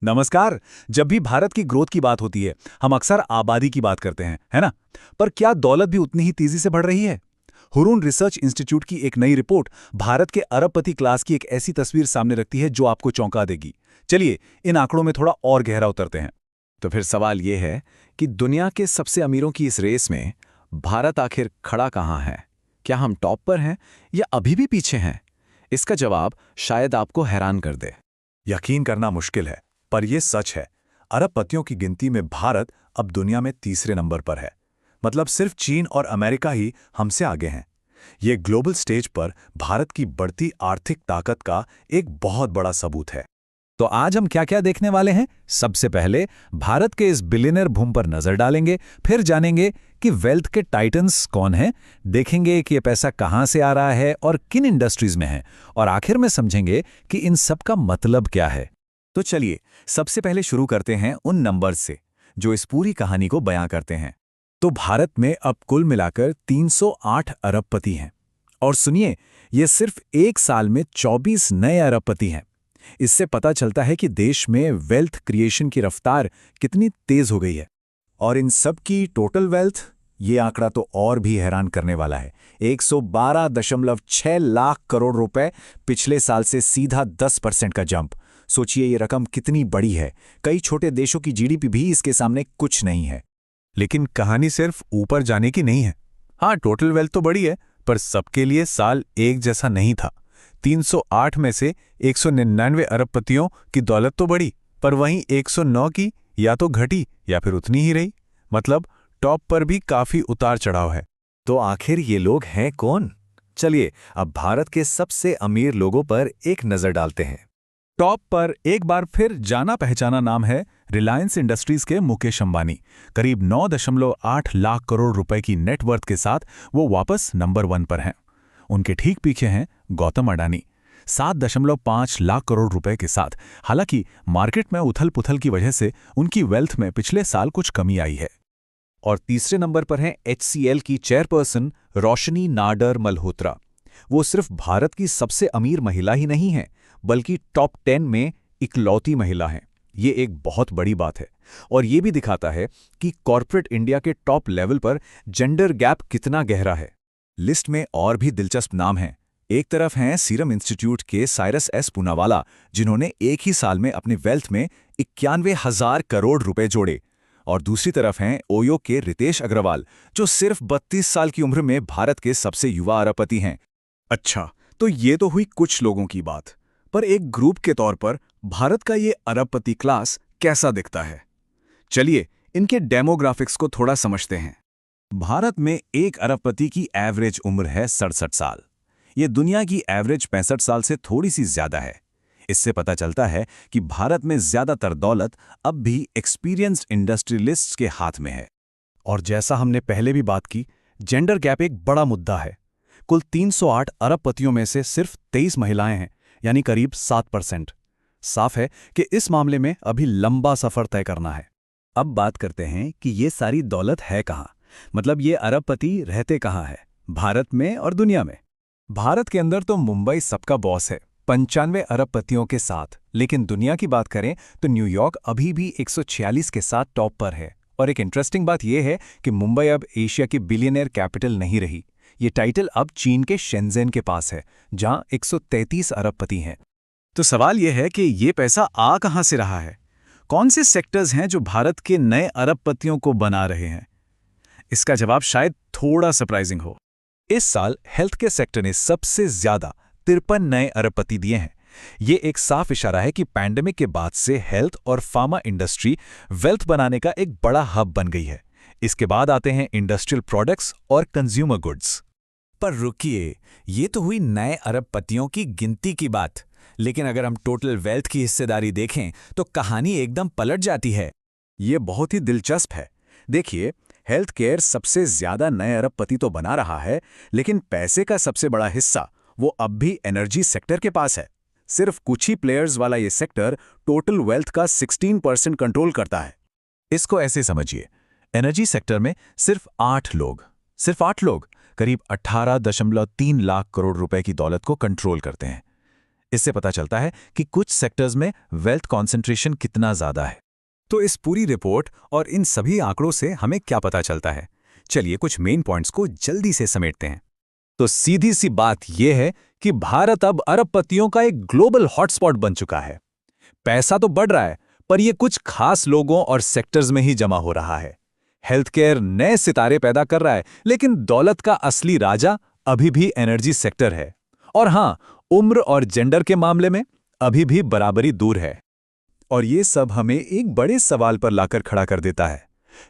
नमस्कार। जब भी भारत की ग्रोथ की बात होती है, हम अक्सर आबादी की बात करते हैं, है ना? पर क्या दौलत भी उतनी ही तेजी से बढ़ रही है? हुरून रिसर्च इंस्टीट्यूट की एक नई रिपोर्ट भारत के अरबपति क्लास की एक ऐसी तस्वीर सामने रखती है जो आपको चौंका देगी। चलिए, इन आंकड़ों में थोड़ा और गहरा उतरते हैं। तो फिर सवाल ये है कि दुनिया के सबसे अमीरों की इस रेस में भारत आखिर खड़ा कहाँ है? क्या हम टॉप पर हैं या अभी भी पीछे हैं? इसका जवाब शायद आपको हैरान कर दे। यकीन करना मुश्किल है, पर यह सच है। अरबपतियों की गिनती में भारत अब दुनिया में तीसरे नंबर पर है। मतलब सिर्फ चीन और अमेरिका ही हमसे आगे हैं। ये ग्लोबल स्टेज पर भारत की बढ़ती आर्थिक ताकत का एक बहुत बड़ा सबूत है। तो आज हम क्या क्या देखने वाले हैं? सबसे पहले भारत के इस बिलियनर बूम पर नजर डालेंगे, फिर जानेंगे कि वेल्थ के टाइटन्स कौन हैं, देखेंगे कि ये पैसा कहां से आ रहा है और किन इंडस्ट्रीज में है, और आखिर में समझेंगे कि इन सब का मतलब क्या है। तो चलिए, सबसे पहले शुरू करते हैं उन नंबर्स से जो इस पूरी कहानी को बयां करते हैं। तो भारत में अब कुल मिलाकर 308 अरबपति हैं। और सुनिए, ये सिर्फ एक साल में 24 नए अरबपति हैं। इससे पता चलता है कि देश में वेल्थ क्रिएशन की रफ्तार कितनी तेज हो गई है। और इन सब की टोटल वेल्थ, ये आंकड़ा तो और भी हैरान करने वाला है। 112.6 लाख करोड़ रुपए, पिछले साल से सीधा 10% का जंप। सोचिए ये रकम कितनी बड़ी है। कई छोटे देशों की जीडीपी भी इसके सामने कुछ नहीं है। लेकिन कहानी सिर्फ ऊपर जाने की नहीं है। हाँ, टोटल वेल्थ तो बड़ी है, पर सबके लिए साल एक जैसा नहीं था। 308 में से 199 अरबपतियों की दौलत तो बढ़ी, पर वहीं 109 की या तो घटी या फिर उतनी ही रही। मतलब टॉप पर भी काफी उतार चढ़ाव है। तो आखिर ये लोग हैं कौन? चलिए, अब भारत के सबसे अमीर लोगों पर एक नजर डालते हैं। टॉप पर एक बार फिर जाना पहचाना नाम है रिलायंस इंडस्ट्रीज के मुकेश अंबानी। करीब 9.8 लाख करोड़ रुपए की नेटवर्थ के साथ वो वापस नंबर 1 पर हैं। उनके ठीक पीछे हैं गौतम अडानी, 7.5 लाख करोड़ रुपए के साथ। हालांकि मार्केट में उथल पुथल की वजह से उनकी वेल्थ में पिछले साल कुछ कमी आई है। और तीसरे नंबर पर हैं HCL की चेयरपर्सन रोशनी नाडर मल्होत्रा। वो सिर्फ भारत की सबसे अमीर महिला ही नहीं है, बल्कि टॉप 10 में इकलौती महिला हैं। ये एक बहुत बड़ी बात है, और ये भी दिखाता है कि कॉर्पोरेट इंडिया के टॉप लेवल पर जेंडर गैप कितना गहरा है। लिस्ट में और भी दिलचस्प नाम हैं। एक तरफ हैं सीरम इंस्टीट्यूट के साइरस एस पूनावाला, जिन्होंने एक ही साल में अपनी वेल्थ में 91,000 करोड़ रुपए जोड़े। और दूसरी तरफ हैं ओयो के रितेश अग्रवाल, जो सिर्फ 32 साल की उम्र में भारत के सबसे युवा अरबपति हैं। अच्छा, तो ये तो हुई कुछ लोगों की बात, पर एक ग्रुप के तौर पर भारत का ये अरबपति क्लास कैसा दिखता है? चलिए, इनके डेमोग्राफिक्स को थोड़ा समझते हैं। भारत में एक अरबपति की एवरेज उम्र है 67 साल। ये दुनिया की एवरेज 65 साल से थोड़ी सी ज्यादा है। इससे पता चलता है कि भारत में ज्यादातर दौलत अब भी एक्सपीरियंस्ड इंडस्ट्रियलिस्ट्स के हाथ में है। और जैसा हमने पहले भी बात की, जेंडर गैप एक बड़ा मुद्दा है। कुल 308 अरबपतियों में से सिर्फ 23 महिलाएं हैं, यानी करीब 7%। साफ है कि इस मामले में अभी लंबा सफर तय करना है। अब बात करते हैं कि ये सारी दौलत है कहाँ, मतलब ये अरबपति रहते कहाँ है, भारत में और दुनिया में। भारत के अंदर तो मुंबई सबका बॉस है, 95 अरबपतियों के साथ। लेकिन दुनिया की बात करें तो न्यूयॉर्क अभी भी 146 के साथ टॉप पर है। और एक इंटरेस्टिंग बात यह है कि मुंबई अब एशिया की बिलियनियर कैपिटल नहीं रही। ये टाइटल अब चीन के शेंज़ेन के पास है, जहां 133 अरबपति हैं। तो सवाल यह है कि ये पैसा आ कहां से रहा है? कौन से सेक्टर्स हैं जो भारत के नए अरबपतियों को बना रहे हैं? इसका जवाब शायद थोड़ा सरप्राइजिंग हो। इस साल हेल्थ केयर सेक्टर ने सबसे ज्यादा 53 नए अरबपति दिए हैं। ये एक साफ इशारा है कि पैंडेमिक के बाद से हेल्थ और फार्मा इंडस्ट्री वेल्थ बनाने का एक बड़ा हब बन गई है। इसके बाद आते हैं इंडस्ट्रियल प्रोडक्ट्स और कंज्यूमर गुड्स। पर रुकिए, ये तो हुई नए अरबपतियों की गिनती की बात। लेकिन अगर हम टोटल वेल्थ की हिस्सेदारी देखें तो कहानी एकदम पलट जाती है। ये बहुत ही दिलचस्प है। देखिए, हेल्थ केयर सबसे ज्यादा नए अरबपति तो बना रहा है, लेकिन पैसे का सबसे बड़ा हिस्सा वो अब भी एनर्जी सेक्टर के पास है। सिर्फ कुछ ही प्लेयर्स वाला ये सेक्टर टोटल वेल्थ का 16% कंट्रोल करता है। इसको ऐसे समझिए, एनर्जी सेक्टर में सिर्फ 8 लोग करीब 18.3 लाख करोड़ रुपए की दौलत को कंट्रोल करते हैं। इससे पता चलता है कि कुछ सेक्टर्स में वेल्थ कॉन्सेंट्रेशन कितना ज्यादा है। तो इस पूरी रिपोर्ट और इन सभी आंकड़ों से हमें क्या पता चलता है? चलिए कुछ मेन पॉइंट्स को जल्दी से समेटते हैं। तो सीधी सी बात यह है कि भारत अब अरबपतियों का एक ग्लोबल हॉटस्पॉट बन चुका है। पैसा तो बढ़ रहा है, पर यह कुछ खास लोगों और सेक्टर्स में ही जमा हो रहा है। हेल्थ केयर नए सितारे पैदा कर रहा है, लेकिन दौलत का असली राजा अभी भी एनर्जी सेक्टर है। और हां, उम्र और जेंडर के मामले में अभी भी बराबरी दूर है। और ये सब हमें एक बड़े सवाल पर लाकर खड़ा कर देता है।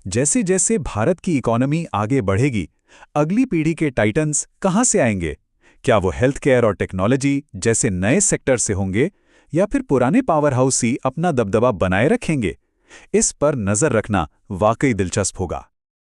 जैसे जैसे भारत की इकोनॉमी आगे बढ़ेगी, अगली पीढ़ी के टाइटन्स कहां से आएंगे? क्या वो हेल्थ केयर और टेक्नोलॉजी जैसे नए सेक्टर से होंगे, या फिर पुराने पावर हाउस ही अपना दबदबा बनाए रखेंगे? इस पर नजर रखना वाकई दिलचस्प होगा।